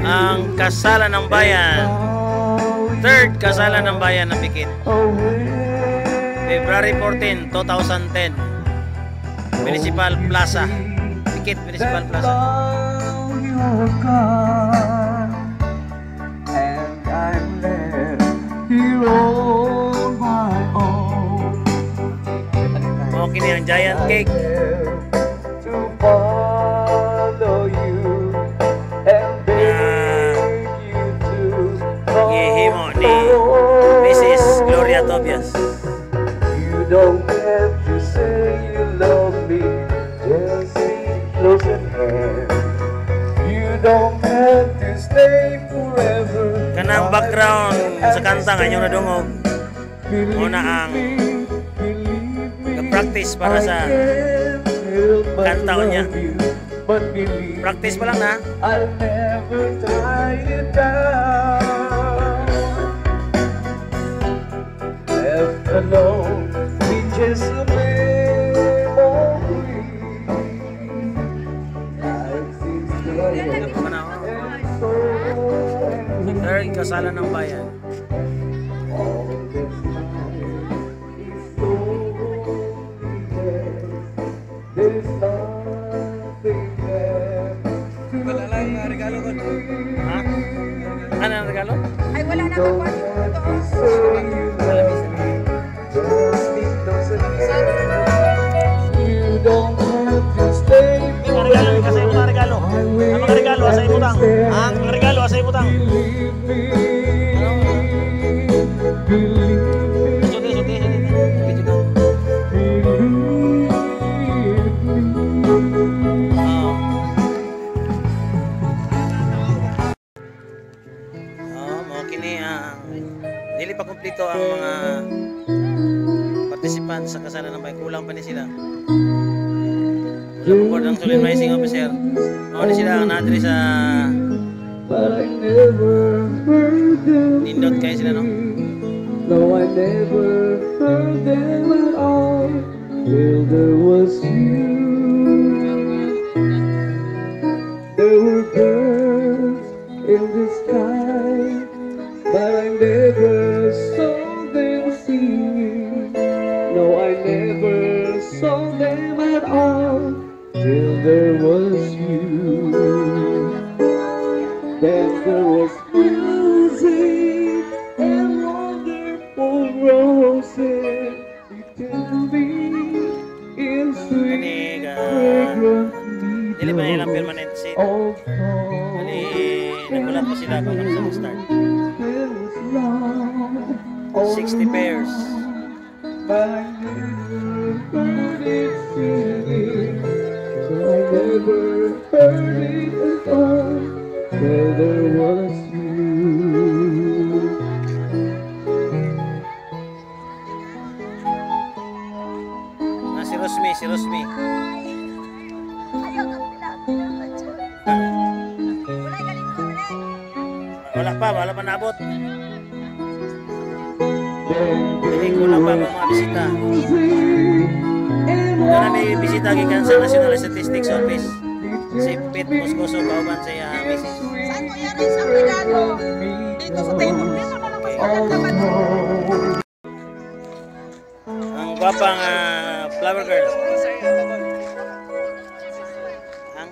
Ang kasalan ng bayan, third kasalan ng bayan ng Pikit, February 14, 2010, Municipal Plaza, Pikit Municipal Plaza. Okay na yung giant cake. Gihimo ni Mrs. Gloria Tobias. You don't have to say you love me, just be close at hand. You don't have to stay forever. Kanang background sa kanta nga inyong nadungog, muna ang practice para sa kanta niya. Practice pa lang na. I'll never tie it down. Left alone, we just a memory. Life seems to Third kasalan ng bayan. all this time is so there's nothing left. Wala lang regalo ko. Ha? Ano ang regalo? Ay, wala na ako. You don't have to stay Ang regalo kasi mo ang regalo. Ang regalo sa imutang. Ang regalo sa imutang. Suti. Video ka. Mo kini ang dili pa kumpleto ang mga participants sa kasalan ng bayan. Kulang pa ni sila. Report ang solemnizing officer. Mao ni sila ang nadri sa but I never heard them. nindot kay sila no. No, I never heard them at all till there was you. There were birds in the sky, but I never saw them singing. No, I never saw them at all till there was you. Then there was music and wonderful roses. You tell me in sweet Kini ka fragrant dili ba nilang permanent seat? of Ani nagulat pa sila kung ano sa mag-start. 60 pairs. But I never heard it singing. So I never heard it at all till there was you. Si Rosmi. Ayaw ka pila. Wala pa naabot. Dili kulang pa ang mga bisita. Doon may bisita gikan sa National Statistics Office. Si Pete Moscoso kauban sa iya misis. Saan ko yan sa regalo? Dito sa table. Dito na lang mas maganda ba? Ang gwapang flower girl. Ang